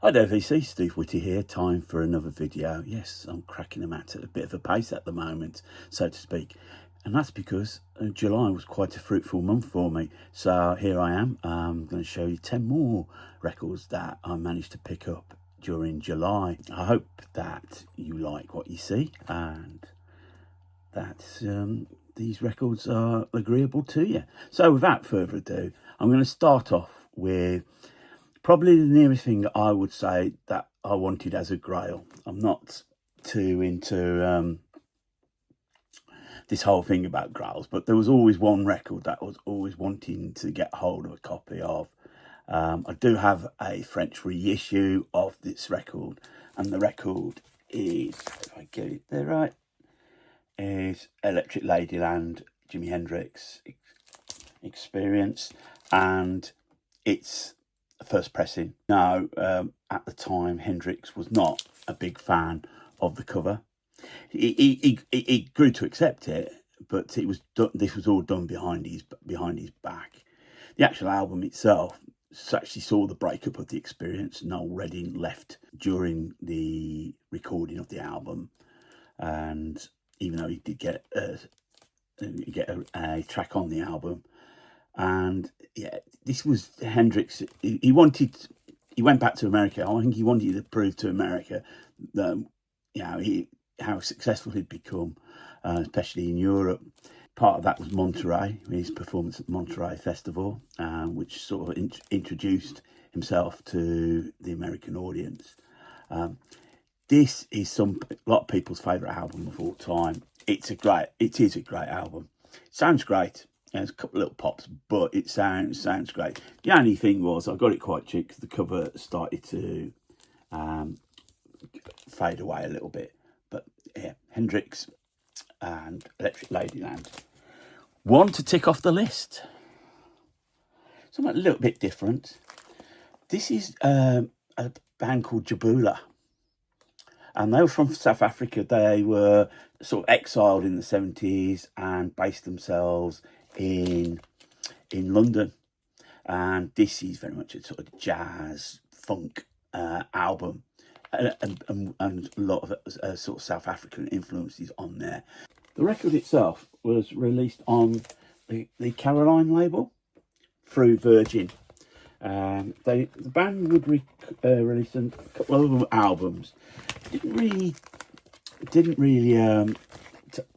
Hi there VC, Steve Whitty here, time for another video. Yes, I'm cracking them at a bit of a pace at the moment, so to speak. And that's because July was quite a fruitful month for me. So here I am, I'm going to show you 10 more records that I managed to pick up during July. I hope that you like what you see and that these records are agreeable to you. So without further ado, I'm going to start off with probably the nearest thing I would say that I wanted as a grail. I'm not too into this whole thing about grails, but there was always one record that I was always wanting to get hold of a copy of. I do have a French reissue of this record, and the record is, if I get it there right, is Electric Ladyland, Jimi Hendrix Experience, and it's first pressing. Now, at the time, Hendrix was not a big fan of the cover. He grew to accept it, but it was this was all done behind his back. The actual album itself actually saw the breakup of the Experience. Noel Redding left during the recording of the album, and even though he did get a track on the album. And yeah, this was Hendrix. He went back to America. I think he wanted to prove to America that, you know, how successful he'd become, especially in Europe. Part of that was Monterey, his performance at the Monterey Festival, which sort of introduced himself to the American audience. This is a lot of people's favourite album of all time. It is a great album. Sounds great. There's a couple of little pops, but it sounds great. The only thing was I got it quite cheap because the cover started to fade away a little bit. But yeah, Hendrix and Electric Ladyland. One to tick off the list. Something a little bit different. This is a band called Jabula. And they were from South Africa. They were sort of exiled in the 70s and based themselves in London. And this is very much a sort of jazz funk album, and a lot of sort of South African influences on there. The record itself was released on the Caroline label through Virgin. The band would release a couple of other albums. Didn't really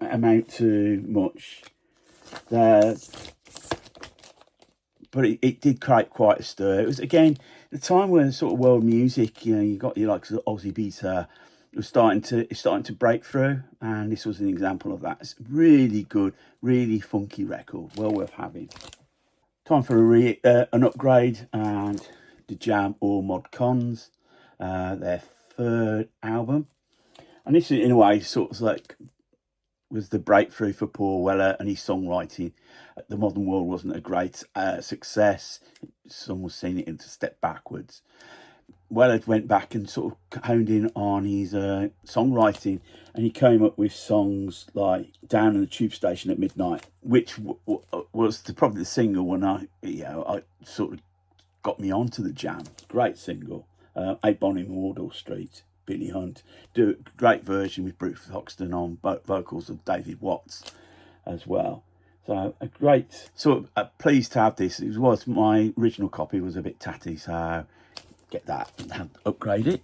amount to much there, but it did create quite a stir. It was again the time where sort of world music, you know, you got your likes of Ozzy Beta, was starting to break through, and this was an example of that. It's a really good, really funky record, well worth having. Time for an upgrade, and the Jam or Mod Cons, their third album, and this in a way sort of like was the breakthrough for Paul Weller and his songwriting. The Modern World wasn't a great success. Some was seeing it into step backwards. Weller went back and sort of honed in on his songwriting, and he came up with songs like Down in the Tube Station at Midnight, which was probably the single when I sort of got me onto the Jam. Great single. 8 Bonnie Wardle Street, Billy Hunt. Do a great version with Bruce Hoxton on vocals of David Watts as well. So a great sort of pleased to have this. It was my original copy was a bit tatty, so get that and upgrade it.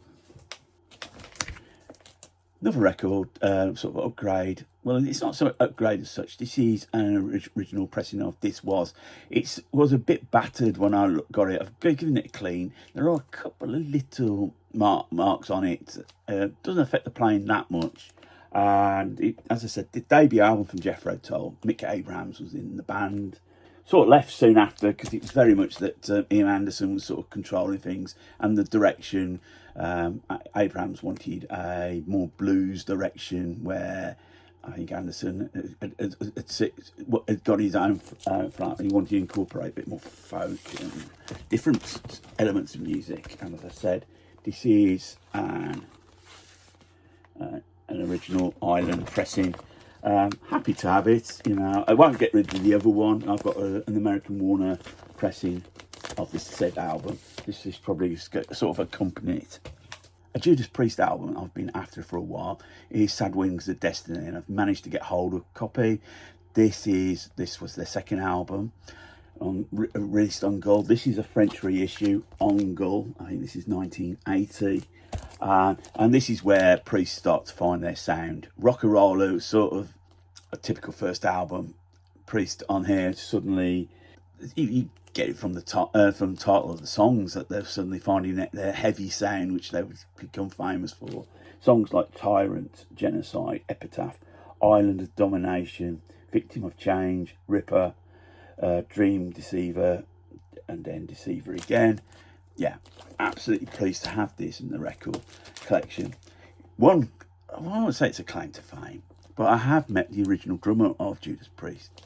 Another record, sort of upgrade. Well, it's not so upgrade as such. This is an original pressing of This Was. It was a bit battered when I got it. I've given it a clean. There are a couple of little marks on it. Doesn't affect the playing that much. And it, as I said, the debut album from Jethro Tull. Mick Abrahams was in the band. Sort of left soon after because it was very much that Ian Anderson was sort of controlling things and the direction. Abrahams wanted a more blues direction, where I think Anderson had got his own front. He wanted to incorporate a bit more folk and different elements of music. And as I said, this is an original Island pressing. Happy to have it. You know, I won't get rid of the other one. I've got an American Warner pressing of this said album. This is probably sort of accompany it. A Judas Priest album I've been after for a while is Sad Wings of Destiny, and I've managed to get hold of a copy. This was their second album, released on Gold. This is a French reissue on Gold. I think this is 1980. And this is where Priest start to find their sound. Rock and Roller was sort of a typical first album. Priest on here, suddenly you get it from the title of the songs that they're suddenly finding their heavy sound, which they would become famous for. Songs like Tyrant, Genocide, Epitaph, Island of Domination, Victim of Change, Ripper, Dream Deceiver, and then Deceiver again. Yeah, absolutely pleased to have this in the record collection. I won't say it's a claim to fame, but I have met the original drummer of Judas Priest.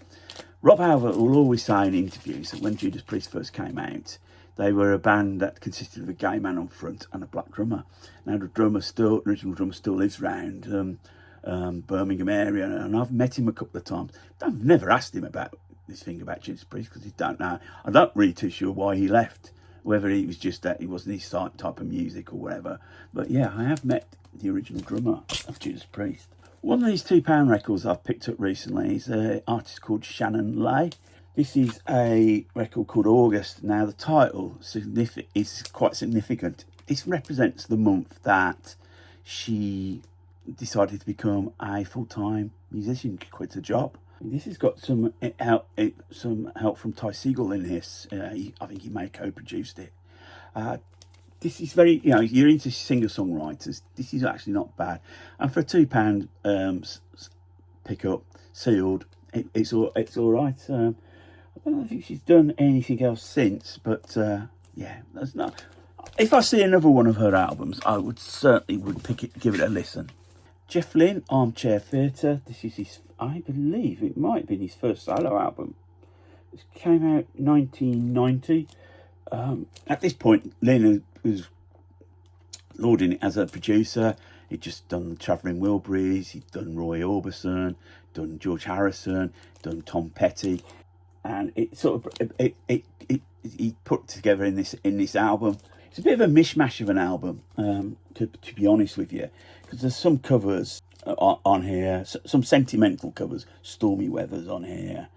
Rob Halford will always say in interviews that when Judas Priest first came out, they were a band that consisted of a gay man on front and a black drummer. Now the original drummer still lives around Birmingham area, and I've met him a couple of times. I've never asked him about this thing about Judas Priest because he don't know. I'm not really too sure why he left, whether he was just that he wasn't his type of music or whatever. But yeah, I have met the original drummer of Judas Priest. One of these £2 records I've picked up recently is an artist called Shannon Lay. This is a record called August. Now the title is quite significant. It represents the month that she decided to become a full-time musician, quit her job. This has got some help from Ty Segall in this. I think he may have co-produced it. This is very, you're into singer-songwriters. This is actually not bad. And for a £2 pick-up, sealed, it's all right. I don't think she's done anything else since, but yeah, that's not. If I see another one of her albums, I would give it a listen. Jeff Lynne, Armchair Theatre. This is his, I believe it might have been his first solo album. It came out 1990. At this point, Lynne was lauding it as a producer. He'd just done Travelling Wilburys, he'd done Roy Orbison, done George Harrison, done Tom Petty, and it sort of he put together in this album. It's a bit of a mishmash of an album, to be honest with you, because there's some covers on here, some sentimental covers. Stormy Weather's on here,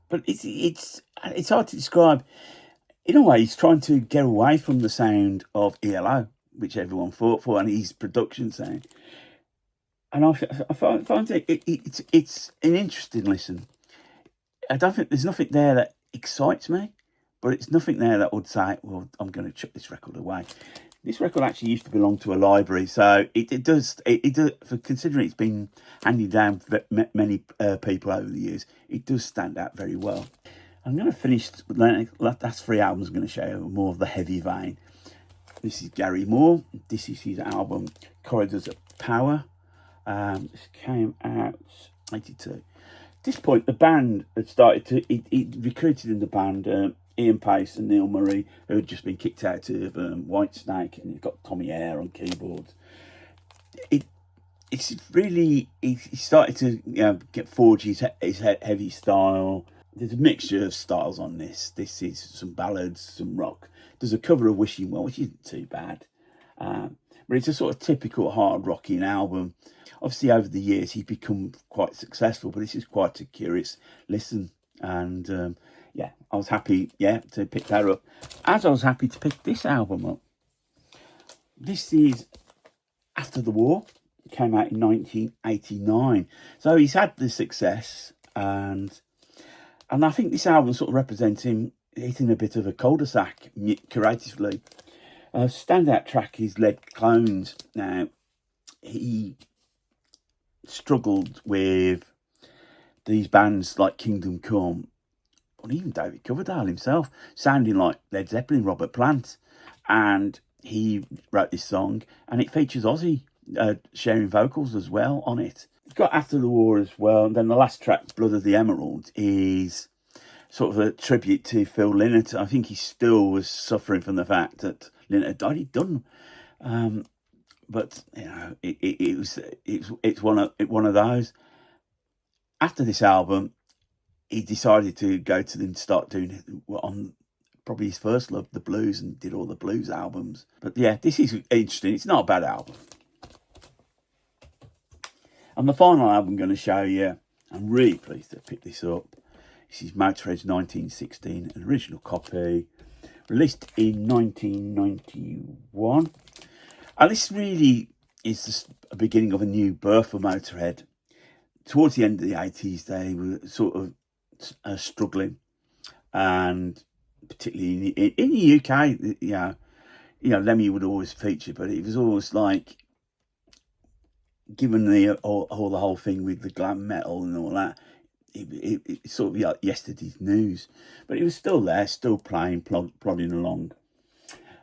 but it's hard to describe. In a way, he's trying to get away from the sound of ELO, which everyone fought for, and his production sound. And I find it's an interesting listen. I don't think there's nothing there that excites me, but it's nothing there that would say, well, I'm going to chuck this record away. This record actually used to belong to a library, so it does, for considering it's been handed down for many people over the years, it does stand out very well. I'm going to finish, that's 3 albums I'm going to show you, more of the heavy vein. This is Gary Moore. This is his album, Corridors of Power. This came out 82. At this point, the band had started to, he recruited in the band Ian Pace and Neil Murray, who had just been kicked out of Whitesnake, and he's got Tommy Eyre on keyboards. It's really, he started to forge his heavy style. There's a mixture of styles on this. This is some ballads, some rock. There's a cover of Wishing Well, which isn't too bad. But it's a sort of typical hard rocking album. Obviously, over the years, he's become quite successful, but this is quite a curious listen. And yeah, I was happy, to pick that up. As I was happy to pick this album up. This is After the War. It came out in 1989. So he's had the success, and I think this album sort of represents him hitting a bit of a cul-de-sac creatively. Standout track is Lead Clones. Now, he struggled with these bands like Kingdom Come, or even David Coverdale himself, sounding like Led Zeppelin, Robert Plant. And he wrote this song, and it features Ozzy sharing vocals as well on it. It's got After the War as well. And then the last track, Blood of the Emerald, is sort of a tribute to Phil Lynott. I think he still was suffering from the fact that Lynott had died. He'd done, but it's one of those. After this album, he decided to go to them, start doing on probably his first love, the blues, and did all the blues albums. But yeah, this is interesting. It's not a bad album. And the final album I'm going to show you, I'm really pleased to pick this up. This is Motorhead's 1916, an original copy, released in 1991. And this really is just a beginning of a new birth for Motorhead. Towards the end of the 80s, they were sort of struggling, and particularly in the UK, you know, Lemmy would always feature, but it was always like, given the whole thing with the glam metal and all that, it sort of like yesterday's news. But it was still there, still playing, plodding along.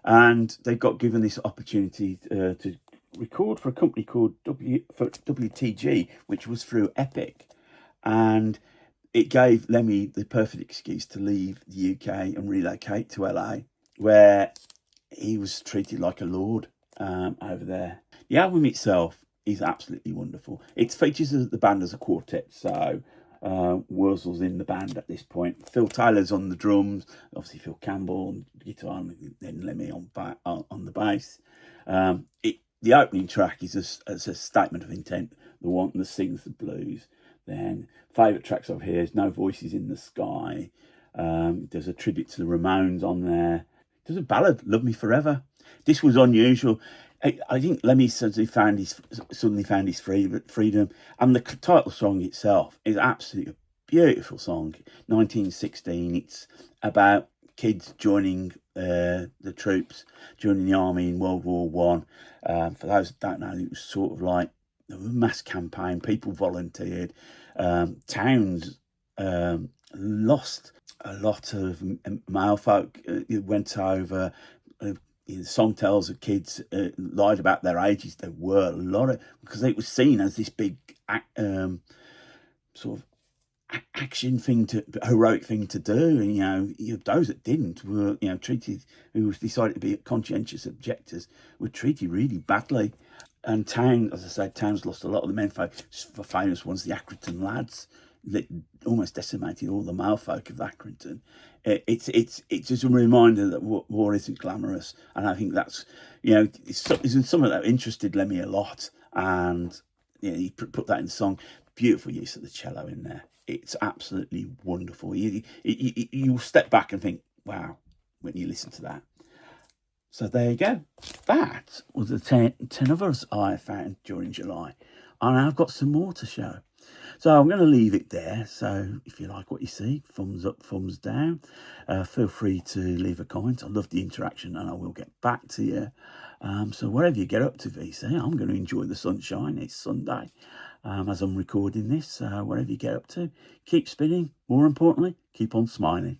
And they got given this opportunity to record for a company called WTG, which was through Epic. And it gave Lemmy the perfect excuse to leave the UK and relocate to LA, where he was treated like a lord over there. The album itself is absolutely wonderful. It features the band as a quartet, so Wurzel's in the band at this point. Phil Taylor's on the drums, obviously Phil Campbell on guitar, and then Lemmy on the bass. The opening track is a statement of intent, the one that sings the blues. Then favourite tracks over here is No Voices in the Sky. There's a tribute to the Ramones on there. There's a ballad, Love Me Forever. This was unusual. I think Lemmy suddenly found his freedom, and the title song itself is absolutely a beautiful song. 1916. It's about kids joining the troops, joining the army in World War One. For those that don't know, it was sort of like a mass campaign. People volunteered. Towns lost a lot of male folk. Went over. The song tells the kids lied about their ages. There were a lot of, because it was seen as this big sort of action thing, heroic thing to do, and those that didn't were treated, who decided to be conscientious objectors, were treated really badly. And Town, as I said, Town's lost a lot of the men folk. For famous ones, the Accrington Lads, that almost decimated all the male folk of Accrington. It's just a reminder that war isn't glamorous, and I think that's it's something that interested Lemmy a lot, and he put that in the song. Beautiful use of the cello in there. It's absolutely wonderful. You step back and think, wow, when you listen to that. So there you go. That was the 10 others I found during July, and I've got some more to show. So I'm going to leave it there. So if you like what you see, thumbs up, thumbs down. Feel free to leave a comment. I love the interaction, and I will get back to you. So whatever you get up to, VC, I'm going to enjoy the sunshine. It's Sunday as I'm recording this. Whatever you get up to, keep spinning. More importantly, keep on smiling.